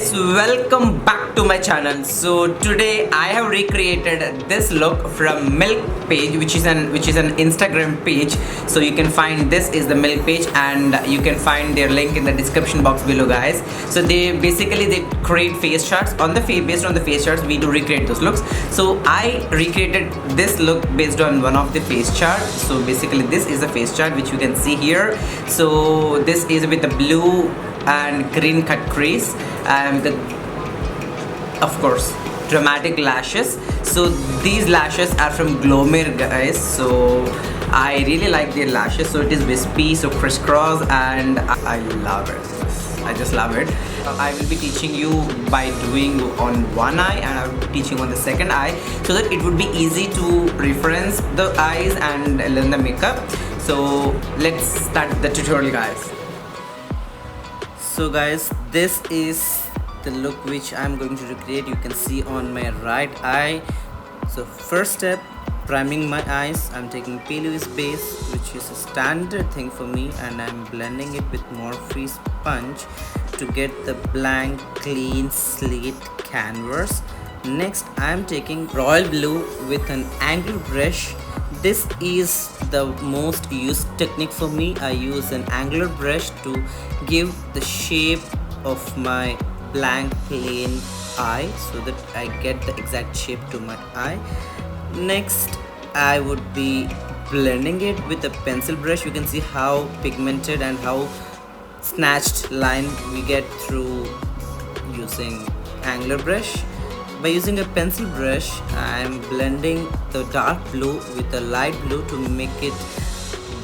guys, welcome back to my channel. So today I have recreated this look from Milk page, which is an Instagram page. So you can find, this is the Milk page, and you can find their link in the description box below, guys. So they create face charts on the face. Based on the face charts, we do recreate those looks. So I recreated this look based on one of the face chart. So basically this is the face chart which you can see here. So this is with the blue and green cut crease, and of course dramatic lashes. So these lashes are from Glomere, guys. So I really like their lashes. So it is wispy, so crisscross, and I love it. I just love it. I will be teaching you by doing on one eye, and I will be teaching on the second eye, so that it would be easy to reference the eyes and learn the makeup. So let's start the tutorial, guys. So guys, this is the look which I'm going to recreate. You can see on my right eye. So first step, priming my eyes. I'm taking P. Louise base, which is a standard thing for me, and I'm blending it with Morphe sponge to get the blank clean slate canvas. Next, I'm taking royal blue with an angle brush. This is the most used technique for me. I use an angular brush to give the shape of my blank plain eye, so that I get the exact shape to my eye. Next, I would be blending it with a pencil brush. You can see how pigmented and how snatched line we get through using angular brush. By using a pencil brush, I am blending the dark blue with the light blue to make it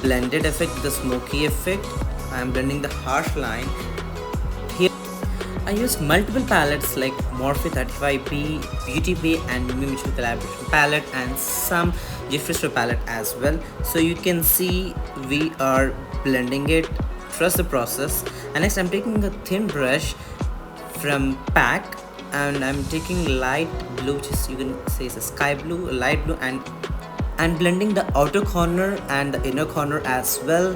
blended effect, the smoky effect. I am blending the harsh line. Here I use multiple palettes like Morphe 35B, Beauty Bay, and Mimi Mitchell collaboration palette, and some Jeffree Star palette as well. So you can see we are blending it. Trust the process. And next, I'm taking a thin brush from PAC, and I'm taking light blue, which is, you can say, it's a sky blue, light blue, and blending the outer corner and the inner corner as well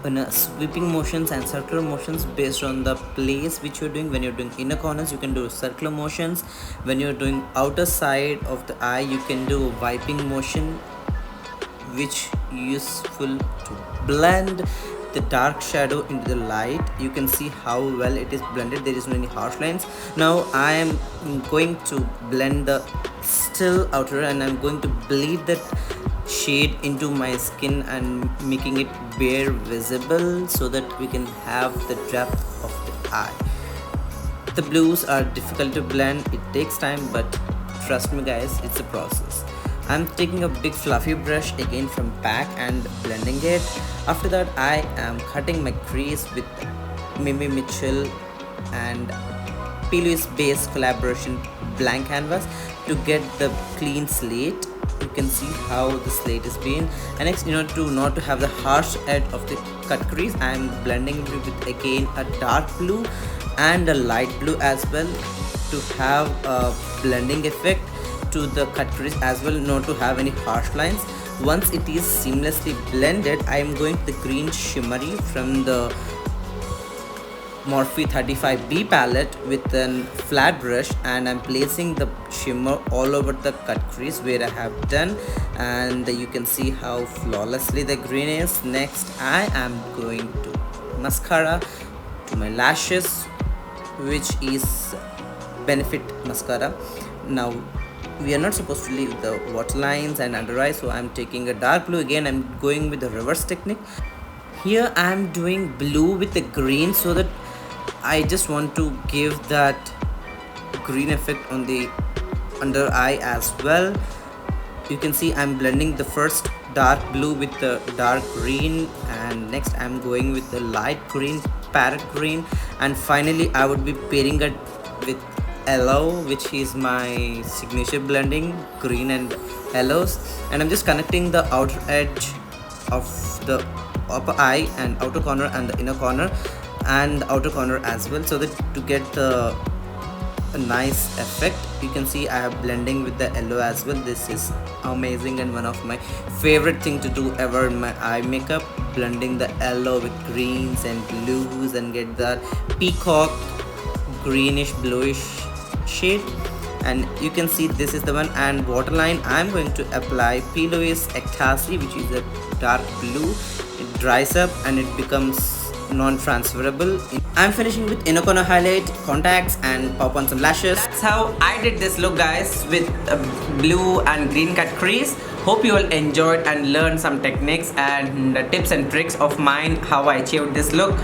in a sweeping motions and circular motions based on the place which you're doing. When you're doing inner corners, you can do circular motions. When you're doing outer side of the eye, you can do wiping motion, which useful to blend the dark shadow into the light. You can see how well it is blended. There is no any harsh lines. Now I am going to blend the still outer, and I'm going to bleed that shade into my skin and making it bare visible, so that we can have the depth of the eye. The blues are difficult to blend. It takes time, but trust me guys, it's a process. I'm taking a big fluffy brush again from PAC and blending it. After that, I am cutting my crease with Mimi Mitchell and P. Louise base collaboration blank canvas to get the clean slate. You can see how the slate is being. And next, in order to not to have the harsh edge of the cut crease, I am blending it with again a dark blue and a light blue as well, to have a blending effect to the cut crease as well, not to have any harsh lines. Once it is seamlessly blended, I am going to the green shimmery from the Morphe 35B palette with a flat brush, and I'm placing the shimmer all over the cut crease where I have done, and you can see how flawlessly the green is. Next, I am going to mascara to my lashes, which is Benefit mascara. Now we are not supposed to leave the waterlines and under eye, so I'm taking a dark blue again. I'm going with the reverse technique. Here I'm doing blue with the green, so that I just want to give that green effect on the under eye as well. You can see I'm blending the first dark blue with the dark green, and next I'm going with the light green, parrot green, and finally I would be pairing it with yellow, which is my signature blending, green and yellows. And I'm just connecting the outer edge of the upper eye and outer corner and the inner corner and the outer corner as well, so that to get the a nice effect. You can see I have blending with the yellow as well. This is amazing and one of my favorite thing to do ever in my eye makeup, blending the yellow with greens and blues and get that peacock greenish bluish shade, and you can see this is the one. And waterline, I'm going to apply P. Louis Ecstasy, which is a dark blue. It dries up and it becomes non-transferable. I'm finishing with Innokono highlight, contacts, and pop on some lashes. That's how I did this look, guys, with a blue and green cut crease. Hope you all enjoyed and learned some techniques and tips and tricks of mine how I achieved this look.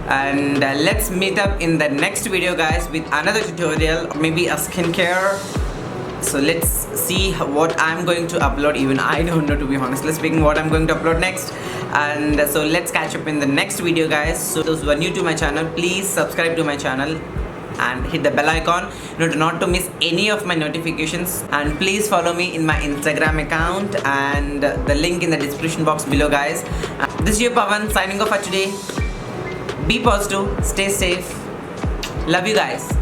And let's meet up in the next video, guys, with another tutorial, maybe a skincare. So let's see what I'm going to upload. Even I don't know, to be honestly speaking, what I'm going to upload next. And so let's catch up in the next video, guys. So those who are new to my channel, please subscribe to my channel and hit the bell icon not to miss any of my notifications. And please follow me in my Instagram account and the link in the description box below, guys. This is your Pawan signing off for today. Be positive, stay safe. Love you guys.